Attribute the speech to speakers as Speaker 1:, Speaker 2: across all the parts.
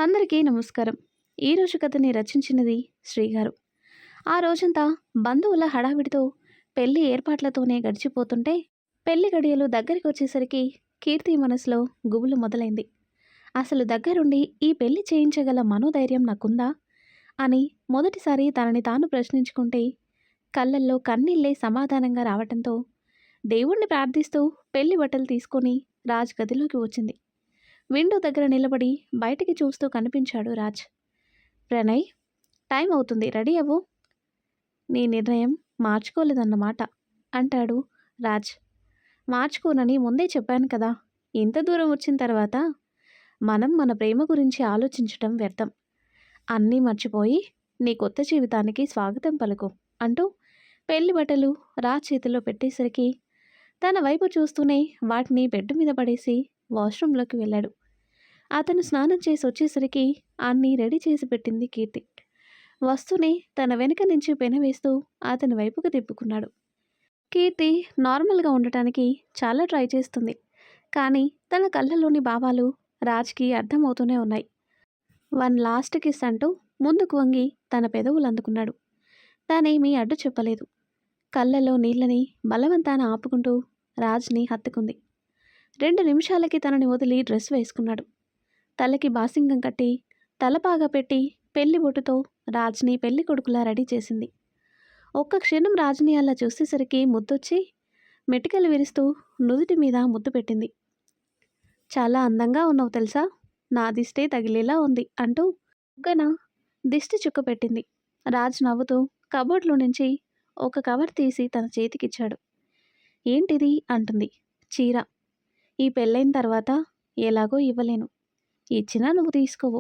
Speaker 1: అందరికీ నమస్కారం. ఈరోజు కథని రచించినది శ్రీగారు. ఆ రోజంతా బంధువుల హడావిడితో పెళ్లి ఏర్పాట్లతోనే గడిచిపోతుంటే పెళ్లి గడియలు దగ్గరికి వచ్చేసరికి కీర్తి మనసులో గుబులు మొదలైంది. అసలు దగ్గరుండి ఈ పెళ్లి చేయించగల మనోధైర్యం నాకుందా అని మొదటిసారి తనని తాను ప్రశ్నించుకుంటే కళ్ళల్లో కన్నీళ్ళే సమాధానంగా రావటంతో దేవుణ్ణి ప్రార్థిస్తూ పెళ్లి బట్టలు తీసుకొని రాజ్ గదిలోకి వచ్చింది. విండో దగ్గర నిలబడి బయటికి చూస్తూ కనిపించాడు రాజ్. ప్రణయ్, టైం అవుతుంది, రెడీ అవ్వు. నీ నిర్ణయం మార్చుకోలేదన్నమాట అంటాడు రాజ్. మార్చుకోనని ముందే చెప్పాను కదా. ఇంత దూరం వచ్చిన తర్వాత మనం మన ప్రేమ గురించి ఆలోచించటం వ్యర్థం. అన్నీ మర్చిపోయి నీ కొత్త జీవితానికి స్వాగతం పలుకు అంటూ పెళ్లి బట్టలు రాజ్ చేతిలో పెట్టేసరికి తన వైపు చూస్తూనే వాటిని బెడ్ మీద పడేసి వాష్రూంలోకి వెళ్ళాడు. అతను స్నానం చేసి వచ్చేసరికి అన్నీ రెడీ చేసి పెట్టింది కీర్తి. వస్తూనే తన వెనుక నుంచి పెనవేస్తూ అతని వైపుకు తిప్పుకున్నాడు. కీర్తి నార్మల్గా ఉండటానికి చాలా ట్రై చేస్తుంది, కానీ తన కళ్ళలోని భావాలు రాజ్కి అర్థమవుతూనే ఉన్నాయి. వన్ లాస్ట్ కిస్ అంటూ ముందుకు వంగి తన పెదవులు అందుకున్నాడు. తానేమీ అడ్డు చెప్పలేదు. కళ్ళలో నీళ్ళని బలవంతాన ఆపుకుంటూ రాజ్ని హత్తుకుంది. 2 నిమిషాలకి తనని వదిలి డ్రెస్ వేసుకున్నాడు. తలకి బాసింగం కట్టి తలపాగా పెట్టి పెళ్లి బొట్టుతో రాజ్ని పెళ్లి కొడుకులా రెడీ చేసింది. ఒక్క క్షణం రాజ్ని అలా చూసేసరికి ముద్దొచ్చి మెటికలు విరుస్తూ నుదుటి మీద ముద్దు పెట్టింది. చాలా అందంగా ఉన్నావు తెలుసా, నా దిష్టే తగిలేలా ఉంది అంటూ బుగ్గన దిష్టి చుక్క పెట్టింది. రాజ్ నవ్వుతూ కబోర్డ్లో నుంచి ఒక కవర్ తీసి తన చేతికిచ్చాడు. ఏంటిది అంటుంది. చీర. ఈ పెళ్ళైన తర్వాత ఎలాగో ఇవ్వలేను, ఇచ్చినా నువ్వు తీసుకోవు,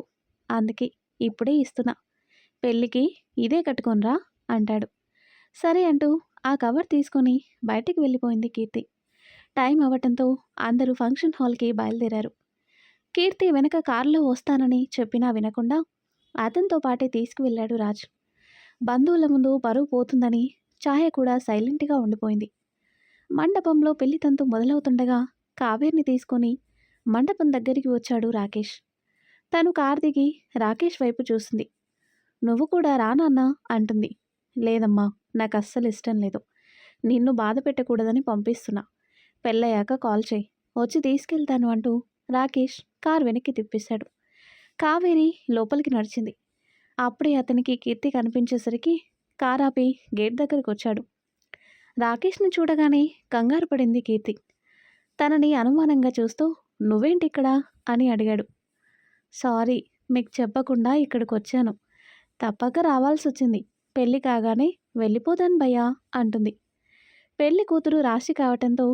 Speaker 1: అందుకే ఇప్పుడే ఇస్తున్నా. పెళ్ళికి ఇదే కట్టుకొనిరా అంటాడు. సరే అంటూ ఆ కవర్ తీసుకొని బయటికి వెళ్ళిపోయింది కీర్తి. టైం అవ్వటంతో అందరూ ఫంక్షన్ హాల్కి బయలుదేరారు. కీర్తి వెనక కారులో వస్తానని చెప్పినా వినకుండా అతనితో పాటే తీసుకువెళ్ళాడు రాజ్. బంధువుల ముందు పరువు పోతుందని ఛాయ కూడా సైలెంట్గా ఉండిపోయింది. మండపంలో పెళ్లి తంతు మొదలవుతుండగా కావేరిని తీసుకొని మండపం దగ్గరికి వచ్చాడు రాకేష్. తను కారు దిగి రాకేష్ వైపు చూసింది. నువ్వు కూడా రానన్నా అంటుంది. లేదమ్మా, నాకు అస్సలు ఇష్టం లేదు. నిన్ను బాధ పెట్టకూడదని పంపిస్తున్నా. పెళ్ళయ్యాక కాల్ చేయి, వచ్చి తీసుకెళ్తాను అంటూ రాకేష్ కారు వెనక్కి తిప్పేశాడు. కావేరి లోపలికి నడిచింది. అప్పుడే అతనికి కీర్తి కనిపించేసరికి కారు ఆపి గేట్ దగ్గరికి వచ్చాడు. రాకేష్ని చూడగానే కంగారు పడింది కీర్తి. తనని అనుమానంగా చూస్తూ నువ్వేంటిక్కడ అని అడిగాడు. సారీ, మీకు చెప్పకుండా ఇక్కడికి వచ్చాను. తప్పక రావాల్సి వచ్చింది. పెళ్ళి కాగానే వెళ్ళిపోదాను భయ్యా అంటుంది. పెళ్లి కూతురు రాశి కావటంతో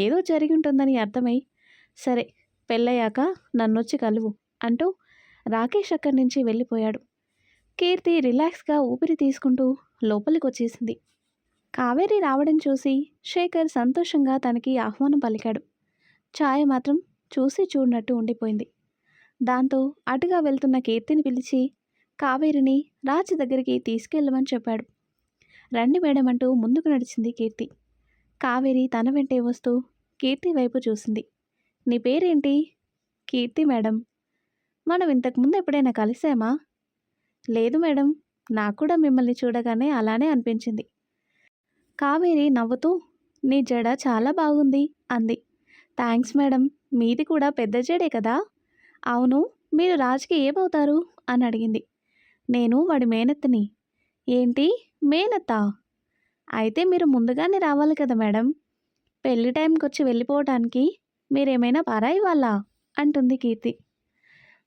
Speaker 1: ఏదో జరిగి ఉంటుందని అర్థమై సరే పెళ్ళయ్యాక నన్నొచ్చి కలువు అంటూ రాకేష్ అక్కడి నుంచి వెళ్ళిపోయాడు. కీర్తి రిలాక్స్గా ఊపిరి తీసుకుంటూ లోపలికి వచ్చేసింది. కావేరి రావడం చూసి శేఖర్ సంతోషంగా తనకి ఆహ్వానం పలికాడు. ఛాయ మాత్రం చూసి చూడనట్టు ఉండిపోయింది. దాంతో అటుగా వెళ్తున్న కీర్తిని పిలిచి కావేరిని రాజు దగ్గరికి తీసుకెళ్ళమని చెప్పాడు. రండి మేడం అంటూ ముందుకు నడిచింది కీర్తి. కావేరి తన వెంటే వస్తూ కీర్తి వైపు చూసింది. నీ పేరేంటి? కీర్తి మేడం. మనం ఇంతకుముందు ఎప్పుడైనా కలిసామా? లేదు మేడం, నాకు కూడా మిమ్మల్ని చూడగానే అలానే అనిపించింది. కావేరి నవ్వుతూ నీ జడ చాలా బాగుంది అంది. థ్యాంక్స్ మేడం, మీది కూడా పెద్ద జడే కదా. అవును, మీరు రాజ్కి ఏమవుతారు అని అడిగింది. నేను వాడి మేనత్తని. ఏంటి మేనత్తా? అయితే మీరు ముందుగానే రావాలి కదా మేడం. పెళ్లి టైంకి వచ్చి వెళ్ళిపోవటానికి మీరేమైనా పరాయి వాళ్ళా అంటుంది కీర్తి.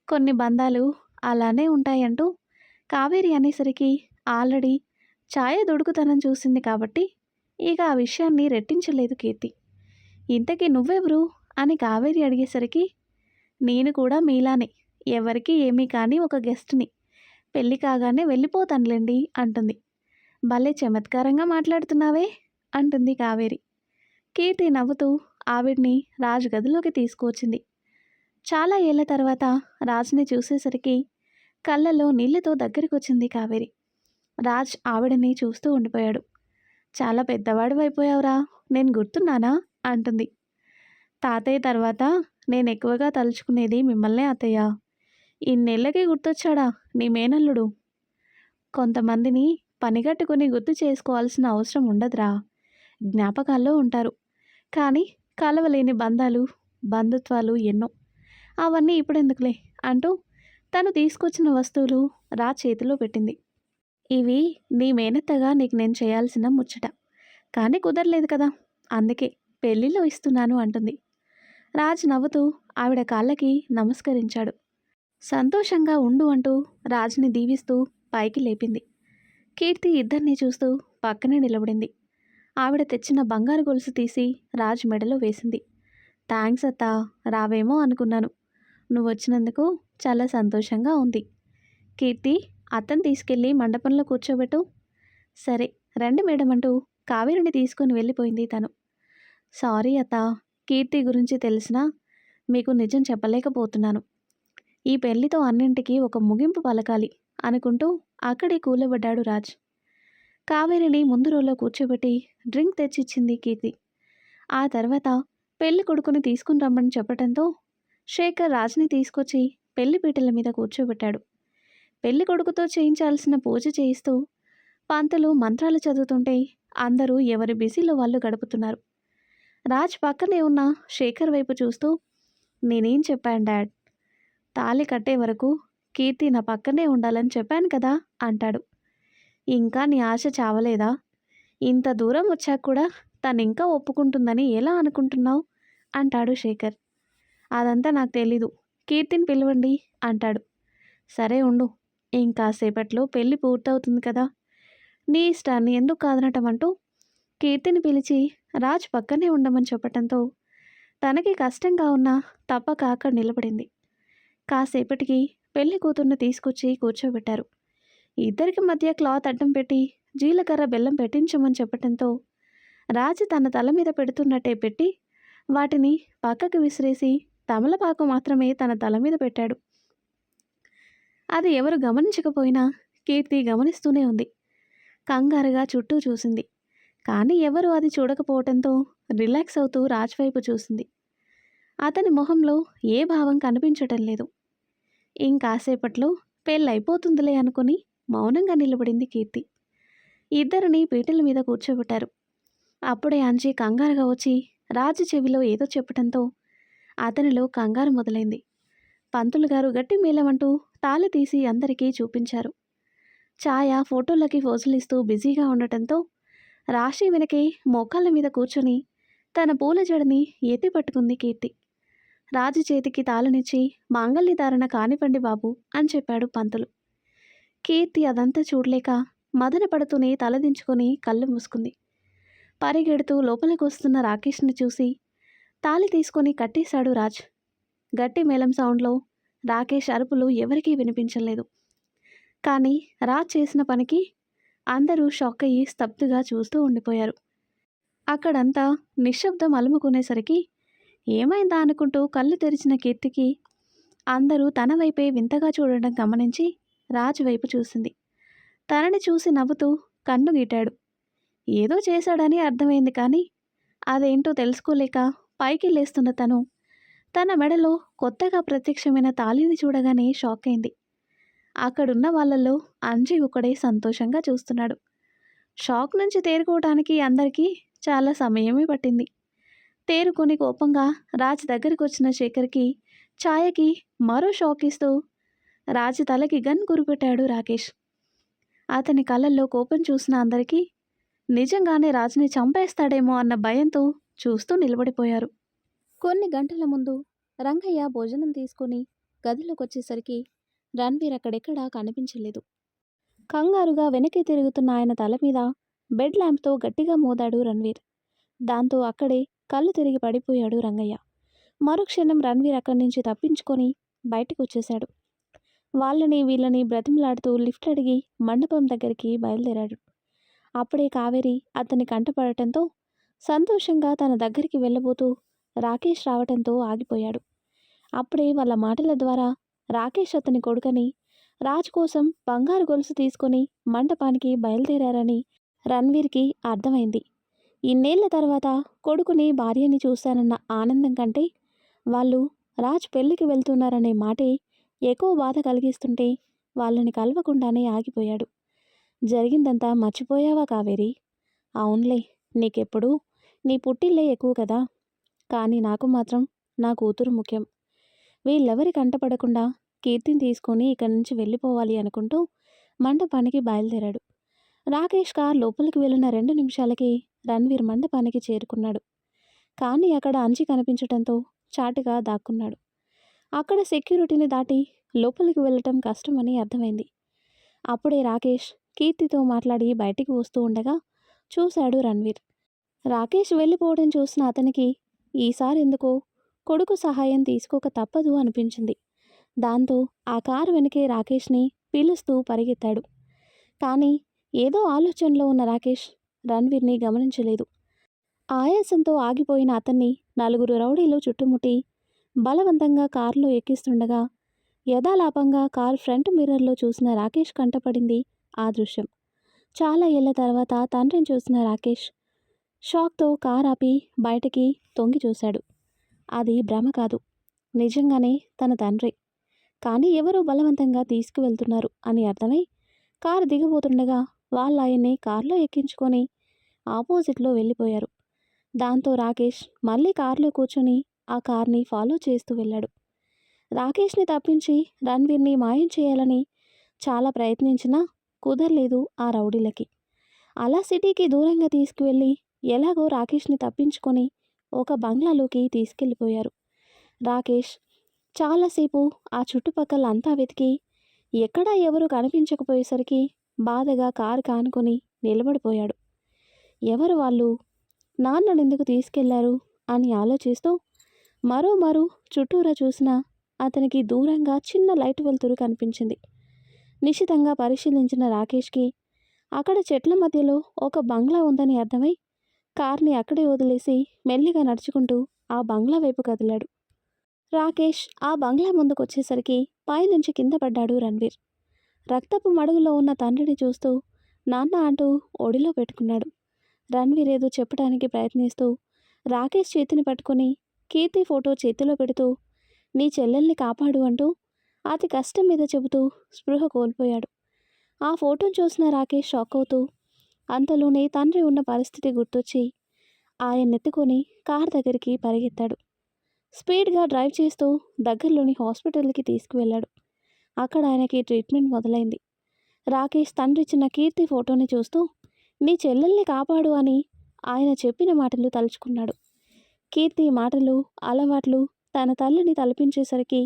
Speaker 1: కొన్ని బంధాలు అలానే ఉంటాయంటూ కావేరి అనేసరికి ఆల్రెడీ ఛాయ దుడుకుతనం చూసింది కాబట్టి ఇక ఆ విషయాన్ని రెట్టించలేదు కీర్తి. ఇంతకీ నువ్వెవరు అని కావేరి అడిగేసరికి నేను కూడా మీలానే ఎవరికి ఏమీ కానీ ఒక గెస్ట్ని. పెళ్ళి కాగానే వెళ్ళిపోతానులేండి అంటుంది. భలే చమత్కారంగా మాట్లాడుతున్నావే అంటుంది కావేరి. కీర్తి నవ్వుతూ ఆవిడ్ని రాజ్ గదిలోకి తీసుకువచ్చింది. చాలా ఏళ్ల తర్వాత రాజ్ని చూసేసరికి కళ్ళల్లో నీళ్లతో దగ్గరికి వచ్చింది కావేరి. రాజ్ ఆవిడని చూస్తూ ఉండిపోయాడు. చాలా పెద్దవాడివైపోయావురా, నేను గుర్తున్నానా అంటుంది. తాతయ్య తర్వాత నేను ఎక్కువగా తలుచుకునేది మిమ్మల్నే అత్తయ్య. ఇన్నేళ్ళకి గుర్తొచ్చాడా నీ మేనల్లుడు? కొంతమందిని పనిగట్టుకుని గుర్తు చేసుకోవాల్సిన అవసరం ఉండదురా. జ్ఞాపకాల్లో ఉంటారు. కానీ కలవలేని బంధాలు, బంధుత్వాలు ఎన్నో. అవన్నీ ఇప్పుడెందుకులే అంటూ తను తీసుకొచ్చిన వస్తువులు చేతిలో పెట్టింది. ఇవి నీ మేనత్తగా నీకు నేను చేయాల్సిన ముచ్చట. కానీ కుదరలేదు కదా, అందుకే పెళ్లిలో ఇస్తున్నాను అంటుంది. నవ్వుతూ ఆవిడ కాళ్ళకి నమస్కరించాడు. సంతోషంగా ఉండు అంటూ రాజ్ని దీవిస్తూ పైకి లేపింది. కీర్తి ఇద్దరినీ చూస్తూ పక్కనే నిలబడింది. ఆవిడ తెచ్చిన బంగారు గొలుసు తీసి రాజ్ మెడలో వేసింది. థ్యాంక్స్ అత్తా, రావేమో అనుకున్నాను. నువ్వు వచ్చినందుకు చాలా సంతోషంగా ఉంది. కీర్తి, అత్తను తీసుకెళ్ళి మండపంలో కూర్చోబెట్టు. సరే రండి మేడం అంటూ కావేరిని తీసుకుని వెళ్ళిపోయింది తను. సారీ అత్తా, కీర్తి గురించి తెలిసినా మీకు నిజం చెప్పలేకపోతున్నాను. ఈ పెళ్లితో అన్నింటికీ ఒక ముగింపు పలకాలి అనుకుంటూ అక్కడే కూలబడ్డాడు రాజ్. కావేరిని ముందు రోలో కూర్చోబెట్టి డ్రింక్ తెచ్చిచ్చింది కీర్తి. ఆ తర్వాత పెళ్లి కొడుకుని తీసుకుని రమ్మని చెప్పడంతో శేఖర్ రాజ్ని తీసుకొచ్చి పెళ్లి పీటల మీద కూర్చోబెట్టాడు. పెళ్లి కొడుకుతో చేయించాల్సిన పూజ చేయిస్తూ పంతులు మంత్రాలు చదువుతుంటే అందరూ ఎవరి బిజీలో వాళ్ళు గడుపుతున్నారు. రాజ్ పక్కనే ఉన్న శేఖర్ వైపు చూస్తూ, నేనేం చెప్పాను డాడ్? తాళి కట్టే వరకు కీర్తి నా పక్కనే ఉండాలని చెప్పాను కదా అంటాడు. ఇంకా నీ ఆశ చావలేదా? ఇంత దూరం వచ్చాక కూడా తను ఇంకా ఒప్పుకుంటుందని ఎలా అనుకుంటున్నావు అంటాడు శేఖర్. అదంతా నాకు తెలీదు, కీర్తిని పిలవండి అంటాడు. సరే ఉండు, ఇంకాసేపట్లో పెళ్ళి పూర్తవుతుంది కదా, నీ ఇష్టాన్ని ఎందుకు కాదనటం అంటూ కీర్తిని పిలిచి రాజ్ పక్కనే ఉండమని చెప్పటంతో తనకి కష్టంగా ఉన్నా తప్పక అక్కడ నిలబడింది. కాసేపటికి పెళ్లి కూతుర్ని తీసుకొచ్చి కూర్చోబెట్టారు. ఇద్దరికి మధ్య క్లాత్ అడ్డం పెట్టి జీలకర్ర బెల్లం పెట్టించమని చెప్పటంతో రాజు తన తల మీద పెడుతున్నట్టే పెట్టి వాటిని పక్కకు విసిరేసి తమలపాకు మాత్రమే తన తల మీద పెట్టాడు. అది ఎవరు గమనించకపోయినా కీర్తి గమనిస్తూనే ఉంది. కంగారుగా చుట్టూ చూసింది. కానీ ఎవరు అది చూడకపోవటంతో రిలాక్స్ అవుతూ రాజ్ వైపు చూసింది. అతని మొహంలో ఏ భావం కనిపించటం లేదు. ఇంకాసేపట్లో పెళ్ళైపోతుందిలే అనుకుని మౌనంగా నిలబడింది కీర్తి. ఇద్దరిని పీటల మీద కూర్చోబెట్టారు. అప్పుడే అంజీ కంగారుగా వచ్చి రాజు చెవిలో ఏదో చెప్పటంతో అతనిలో కంగారు మొదలైంది. పంతులు గారు గట్టి మేళమంటూ తాళి తీసి అందరికీ చూపించారు. ఛాయ ఫోటోలకి ఫోజులిస్తూ బిజీగా ఉండటంతో రాశి వెనకే మోకాళ్ళ మీద కూర్చొని తన పూల జడని ఎత్తి పట్టుకుంది కీర్తి. రాజు చేతికి తాళనిచ్చి మాంగళ్యధారణ కానివ్వండి బాబు అని చెప్పాడు పంతులు. కీర్తి అదంతా చూడలేక మదన పడుతూనే తలదించుకొని కళ్ళు మూసుకుంది. పరిగెడుతూ లోపలికి వస్తున్న రాకేష్ని చూసి తాళి తీసుకొని కట్టేశాడు రాజ్. గట్టి మేళం సౌండ్లో రాకేష్ అరుపులు ఎవరికీ వినిపించలేదు. కానీ రాజ్ చేసిన పనికి అందరూ షాక్ అయ్యి స్తబ్దుగా చూస్తూ ఉండిపోయారు. అక్కడంతా నిశ్శబ్దం అలుముకునేసరికి ఏమైందా అనుకుంటూ కళ్ళు తెరిచిన కీర్తికి అందరూ తన వైపే వింతగా చూడడం గమనించి రాజు వైపు చూసింది. తనని చూసి నవ్వుతూ కన్ను గీటాడు. ఏదో చేశాడని అర్థమైంది, కానీ అదేంటో తెలుసుకోలేక పైకి లేస్తున్న తన మెడలో కొత్తగా ప్రత్యక్షమైన తాళిని చూడగానే షాక్ అయింది. అక్కడున్న వాళ్ళల్లో అంజీ ఒకడే సంతోషంగా చూస్తున్నాడు. షాక్ నుంచి తేరుకోవడానికి అందరికీ చాలా సమయమే పట్టింది. తేరుకొని కోపంగా రాజ్ దగ్గరికి వచ్చిన శేఖర్కి, ఛాయకి మరో షాక్ ఇస్తూ రాజు తలకి గన్ గురిపెట్టాడు రాకేష్. అతని కళ్ళల్లో కోపం చూసిన అందరికీ నిజంగానే రాజుని చంపేస్తాడేమో అన్న భయంతో చూస్తూ నిలబడిపోయారు. కొన్ని గంటల ముందు రంగయ్య భోజనం తీసుకుని గదిలోకి వచ్చేసరికి రణ్వీర్ అక్కడెక్కడా కనిపించలేదు. కంగారుగా వెనక్కి తిరుగుతున్న ఆయన తల మీద బెడ్ ల్యాంప్తో గట్టిగా మోదాడు రణ్వీర్. దాంతో అక్కడే కళ్ళు తిరిగి పడిపోయాడు రంగయ్య. మరుక్షణం రణ్వీర్ అక్కడి నుంచి తప్పించుకొని బయటకు వచ్చేశాడు. వాళ్ళని వీళ్ళని బ్రతిమలాడుతూ లిఫ్ట్ అడిగి మండపం దగ్గరికి బయలుదేరాడు. అప్పుడే కావేరి అతని కంటపడటంతో సంతోషంగా తన దగ్గరికి వెళ్ళబోతూ రాకేష్ రావటంతో ఆగిపోయాడు. అప్పుడే వాళ్ళ మాటల ద్వారా రాకేష్ అతని కొడుకని, రాజ్ కోసం బంగారు గొలుసు తీసుకొని మండపానికి బయలుదేరారని రణ్వీర్కి అర్థమైంది. ఇన్నేళ్ల తర్వాత కొడుకుని భార్యని చూశానన్న ఆనందం కంటే వాళ్ళు రాజ్ పెళ్లికి వెళ్తున్నారనే మాటే ఎక్కువ బాధ కలిగిస్తుంటే వాళ్ళని కలవకుండానే ఆగిపోయాడు. జరిగిందంతా మర్చిపోయావా కావేరి? అవునులే, నీకెప్పుడూ నీ పుట్టిల్లే ఎక్కువ కదా. కానీ నాకు మాత్రం నా కూతురు ముఖ్యం. వీళ్ళెవరి కంటపడకుండా కీర్తిని తీసుకొని ఇక్కడి నుంచి వెళ్ళిపోవాలి అనుకుంటూ మండపానికి బయలుదేరాడు. రాకేష్ కార్ లోపలికి వెళ్ళిన 2 నిమిషాలకి రణ్వీర్ మండపానికి చేరుకున్నాడు. కానీ అక్కడ అంజి కనిపించడంతో చాటుగా దాక్కున్నాడు. అక్కడ సెక్యూరిటీని దాటి లోపలికి వెళ్ళటం కష్టమని అర్థమైంది. అప్పుడే రాకేష్ కీర్తితో మాట్లాడి బయటికి వస్తూ ఉండగా చూశాడు రణ్వీర్. రాకేష్ వెళ్ళిపోవడం చూసిన అతనికి ఈసారి ఎందుకో కొడుకు సహాయం తీసుకోక తప్పదు అనిపించింది. దాంతో ఆ కారు వెనకే రాకేష్ని పిలుస్తూ పరిగెత్తాడు. కానీ ఏదో ఆలోచనలో ఉన్న రాకేష్ రణ్వీర్ని గమనించలేదు. ఆయాసంతో ఆగిపోయిన అతన్ని 4 రౌడీలు చుట్టుముట్టి బలవంతంగా కారులో ఎక్కిస్తుండగా యథాలాపంగా కారు ఫ్రంట్ మిర్రర్లో చూసిన రాకేష్ కంటపడింది ఆ దృశ్యం. చాలా ఏళ్ల తర్వాత తండ్రిని చూసిన రాకేష్ షాక్తో కార్ ఆపి బయటికి తొంగి చూశాడు. అది భ్రమ కాదు, నిజంగానే తన తండ్రి. కానీ ఎవరో బలవంతంగా తీసుకువెళ్తున్నారు అని అర్థమై కారు దిగబోతుండగా వాళ్ళాయన్ని కారులో ఎక్కించుకొని ఆపోజిట్లో వెళ్ళిపోయారు. దాంతో రాకేష్ మళ్ళీ కారులో కూర్చొని ఆ కార్ని ఫాలో చేస్తూ వెళ్ళాడు. రాకేష్ని తప్పించి రణ్వీర్ని మాయం చేయాలని చాలా ప్రయత్నించినా కుదరలేదు ఆ రౌడీలకి. అలా సిటీకి దూరంగా తీసుకువెళ్ళి ఎలాగో రాకేష్ని తప్పించుకొని ఒక బంగ్లాలోకి తీసుకెళ్ళిపోయారు. రాకేష్ చాలాసేపు ఆ చుట్టుపక్కల అంతా వెతికి ఎక్కడా ఎవరు కనిపించకపోయేసరికి బాధగా కారు కానుకొని నిలబడిపోయాడు. ఎవరు వాళ్ళు? నాన్ననెందుకు తీసుకెళ్లారు అని ఆలోచిస్తూ మరో చుట్టూరా చూసినా అతనికి దూరంగా చిన్న లైట్ వెలుతురు కనిపించింది. నిశితంగా పరిశీలించిన రాకేష్కి అక్కడ చెట్ల మధ్యలో ఒక బంగ్లా ఉందని అర్థమై కార్ని అక్కడే వదిలేసి మెల్లిగా నడుచుకుంటూ ఆ బంగ్లా వైపు కదిలాడు. రాకేష్ ఆ బంగ్లా ముందుకొచ్చేసరికి పైనుంచి కింద పడ్డాడు రణ్వీర్. రక్తపు మడుగులో ఉన్న తండ్రిని చూస్తూ నాన్న అంటూ ఒడిలో పెట్టుకున్నాడు. రణ్వీర్ ఏదో చెప్పడానికి ప్రయత్నిస్తూ రాకేష్ చేతిని పట్టుకుని కీర్తి ఫోటో చేతిలో పెడుతూ నీ చెల్లెల్ని కాపాడు అంటూ అతి కష్టం మీద చెబుతూ స్పృహ కోల్పోయాడు. ఆ ఫోటోను చూసిన రాకేష్ షాక్ అవుతూ అంతలోనే తండ్రి ఉన్న పరిస్థితి గుర్తొచ్చి ఆయన్నెత్తుకొని కార్ దగ్గరికి పరిగెత్తాడు. స్పీడ్గా డ్రైవ్ చేస్తూ దగ్గరలోని హాస్పిటల్కి తీసుకువెళ్ళాడు. అక్కడ ఆయనకి ట్రీట్మెంట్ మొదలైంది. రాకేష్ తండ్రి ఇచ్చిన కీర్తి ఫోటోని చూస్తూ నీ చెల్లెల్ని కాపాడు అని ఆయన చెప్పిన మాటలు తలుచుకున్నాడు. కీర్తి మాటలు, అలవాట్లు తన తల్లిని తలపించేసరికి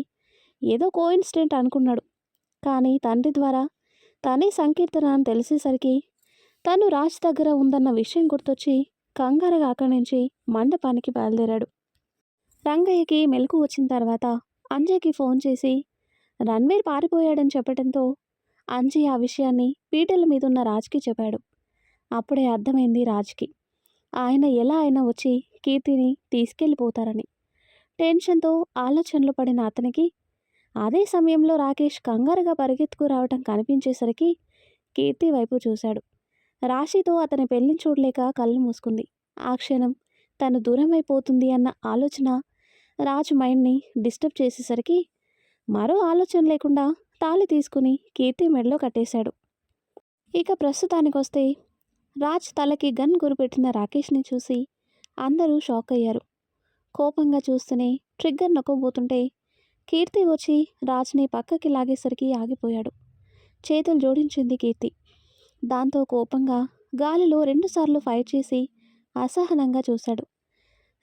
Speaker 1: ఏదో కోఇన్సిడెంట్ అనుకున్నాడు. కానీ తండ్రి ద్వారా తనే సంకీర్తన అని తెలిసేసరికి తను రాజ్ దగ్గర ఉందన్న విషయం గుర్తొచ్చి కంగారుగా అక్కడి నుంచి మండపానికి బయలుదేరాడు. రంగయ్యకి మెలకు వచ్చిన తర్వాత అంజయ్కి ఫోన్ చేసి రణ్వీర్ పారిపోయాడని చెప్పడంతో అంజయ్ ఆ విషయాన్ని పీటల మీదున్న రాజ్కి చెప్పాడు. అప్పుడే అర్థమైంది రాజ్కి ఆయన ఎలా అయినా వచ్చి కీర్తిని తీసుకెళ్ళిపోతారని. టెన్షన్తో ఆలోచనలు పడిన అతనికి అదే సమయంలో రాకేష్ కంగారుగా పరిగెత్తుకు రావటం కనిపించేసరికి కీర్తి వైపు చూశాడు. రాశితో అతని పెళ్లిని చూడలేక కళ్ళు మూసుకుంది. ఆ క్షణం తను దూరం అయిపోతుంది అన్న ఆలోచన రాజు మైండ్ని డిస్టర్బ్ చేసేసరికి మరో ఆలోచన లేకుండా తాళి తీసుకుని కీర్తి మెడలో కట్టేశాడు. ఇక ప్రస్తుతానికొస్తే రాజ్ తలకి గన్ గురిపెట్టిన రాకేష్ని చూసి అందరూ షాక్ అయ్యారు. కోపంగా చూస్తూనే ట్రిగ్గర్ నొక్కబోతుంటే కీర్తి వచ్చి రాజ్ని పక్కకి లాగేసరికి ఆగిపోయాడు. చేతులు జోడించింది కీర్తి. దాంతో కోపంగా గాలిలో 2 సార్లు ఫైర్ చేసి అసహనంగా చూశాడు.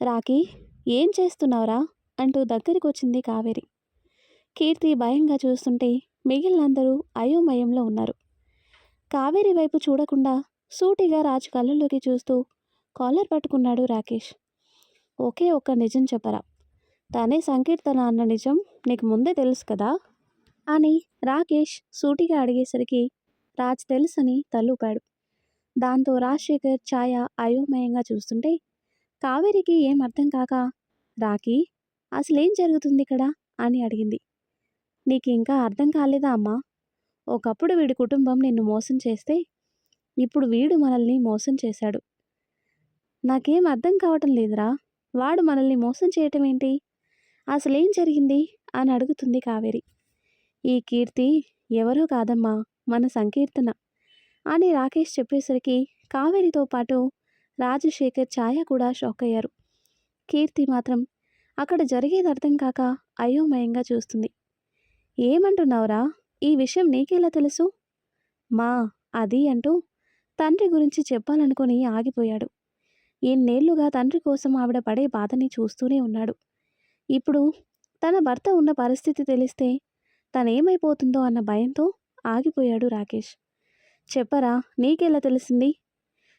Speaker 1: రాకీ, ఏం చేస్తున్నావురా అంటూ దగ్గరికి వచ్చింది కావేరి. కీర్తి భయంగా చూస్తుంటే మిగిలినందరూ అయోమయంలో ఉన్నారు. కావేరి వైపు చూడకుండా సూటిగా రాజు కళ్ళల్లోకి చూస్తూ కాలర్ పట్టుకున్నాడు రాకేష్. ఒకే ఒక్క నిజం చెప్పరా, తనే సంకీర్తన అన్న నిజం నీకు ముందే తెలుసు కదా అని రాకేష్ సూటిగా అడిగేసరికి రాజ్ తెలుసని తలూపాడు. దాంతో రాజశేఖర్ ఛాయ అయోమయంగా చూస్తుంటే కావేరికి ఏం అర్థం కాక రాకీ, అసలేం జరుగుతుంది ఇక్కడ అని అడిగింది. నీకు ఇంకా అర్థం కాలేదా అమ్మా? ఒకప్పుడు వీడి కుటుంబం నిన్ను మోసం చేస్తే ఇప్పుడు వీడు మనల్ని మోసం చేశాడు. నాకేం అర్థం కావటం లేదురా, వాడు మనల్ని మోసం చేయటం ఏంటి? అసలేం జరిగింది అని అడుగుతుంది కావేరి. ఈ కీర్తి ఎవరో కాదమ్మా, మన సంకీర్తన అని రాకేష్ చెప్పేసరికి కావేరితో పాటు రాజశేఖర్, ఛాయ కూడా షాక్ అయ్యారు. కీర్తి మాత్రం అక్కడ జరిగేది అర్థం కాక అయోమయంగా చూస్తుంది. ఏమంటున్నావురా? ఈ విషయం నీకెలా తెలుసు? మా అది అంటూ తండ్రి గురించి చెప్పాలనుకుని ఆగిపోయాడు. ఎన్నేళ్లుగా తండ్రి కోసం ఆవిడ పడే బాధని చూస్తూనే ఉన్నాడు. ఇప్పుడు తన భర్త ఉన్న పరిస్థితి తెలిస్తే తనేమైపోతుందో అన్న భయంతో ఆగిపోయాడు రాకేష్. చెప్పరా, నీకెలా తెలిసింది?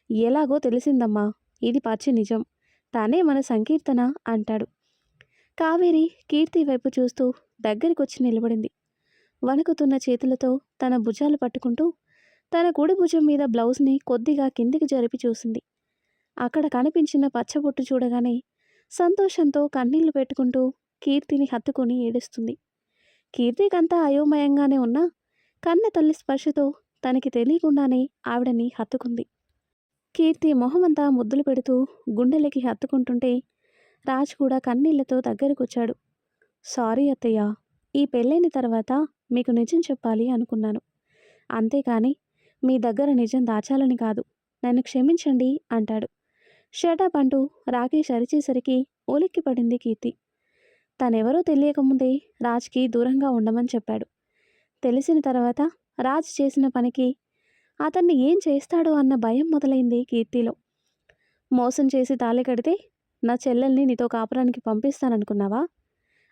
Speaker 1: ఎలాగో తెలిసిందమ్మా, ఇది పచ్చి నిజం. తనే మన సంకీర్తన అంటాడు. కావేరి కీర్తి వైపు చూస్తూ దగ్గరికొచ్చి నిలబడింది. వణుకుతున్న చేతులతో తన భుజాలు పట్టుకుంటూ తన కుడి భుజం మీద బ్లౌజ్ని కొద్దిగా కిందికి జరిపి చూసింది. అక్కడ కనిపించిన పచ్చబొట్టు చూడగానే సంతోషంతో కన్నీళ్లు పెట్టుకుంటూ కీర్తిని హత్తుకొని ఏడుస్తుంది. కీర్తికంతా అయోమయంగానే ఉన్నా కన్న తల్లి స్పర్శతో తనకి తెలియకుండానే ఆవిడని హత్తుకుంది. కీర్తి మొహమంతా ముద్దులు పెడుతూ గుండెలకి హత్తుకుంటుంటే రాజ్ కూడా కన్నీళ్లతో దగ్గరికొచ్చాడు. సారీ అత్తయ్య, ఈ పెళ్ళైన తర్వాత మీకు నిజం చెప్పాలి అనుకున్నాను. అంతేకాని మీ దగ్గర నిజం దాచాలని కాదు. నన్ను క్షమించండి అంటాడు. షటప్ అంటూ రాకేష్ అరిచేసరికి ఉలిక్కిపడింది కీర్తి. తనెవరో తెలియకముందే రాజ్కి దూరంగా ఉండమని చెప్పాడు. తెలిసిన తర్వాత రాజ్ చేసిన పనికి అతన్ని ఏం చేస్తాడో అన్న భయం మొదలైంది కీర్తిలో. మోసం చేసి తాళి కడితే నా చెల్లెల్ని నీతో కాపురానికి పంపిస్తాననుకున్నావా?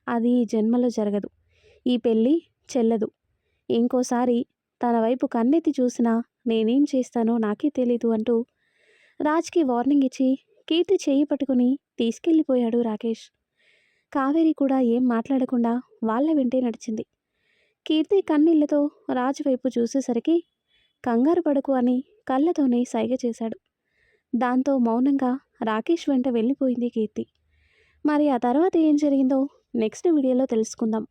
Speaker 1: అది ఈ జన్మలో జరగదు. ఈ పెళ్ళి చెల్లదు. ఇంకోసారి తన వైపు కన్నెత్తి చూసినా నేనేం చేస్తానో నాకే తెలీదు అంటూ రాజ్కి వార్నింగ్ ఇచ్చి కీర్తి చేయి పట్టుకుని తీసుకెళ్ళిపోయాడు రాకేష్. కావేరి కూడా ఏం మాట్లాడకుండా వాళ్ళ వెంటే నడిచింది. కీర్తి కన్నీళ్లతో రాజ్ వైపు చూసేసరికి కంగారు పడకు అని కళ్ళతోనే సైగ చేశాడు. దాంతో మౌనంగా రాకేష్ వెంట వెళ్ళిపోయింది కీర్తి. మరి ఆ తర్వాత ఏం జరిగిందో నెక్స్ట్ వీడియోలో తెలుసుకుందాం.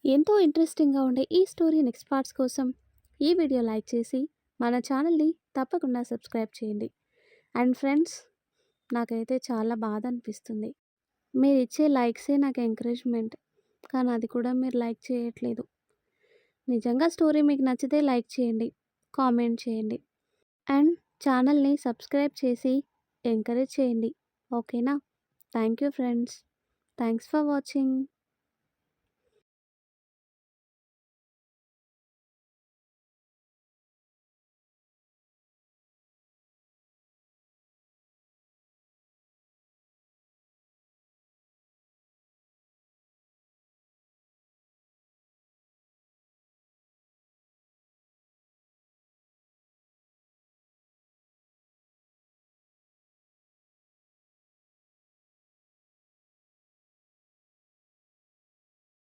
Speaker 1: ఎంతో ఇంట్రెస్టింగ్గా ఉండే ఈ స్టోరీ నెక్స్ట్ పార్ట్స్ కోసం ఈ వీడియో లైక్ చేసి మన ఛానల్ని తప్పకుండా సబ్స్క్రైబ్ చేయండి. అండ్ ఫ్రెండ్స్, నాకైతే చాలా బాధ అనిపిస్తుంది. మీరు ఇచ్చే లైక్సే నాకు ఎంకరేజ్మెంట్, కానీ అది కూడా మీరు లైక్ చేయట్లేదు. నిజంగా స్టోరీ మీకు నచ్చితే లైక్ చేయండి, కామెంట్ చేయండి అండ్ ఛానల్ని సబ్స్క్రైబ్ చేసి ఎంకరేజ్ చేయండి. ఓకేనా? Thank you friends. Thanks for watching.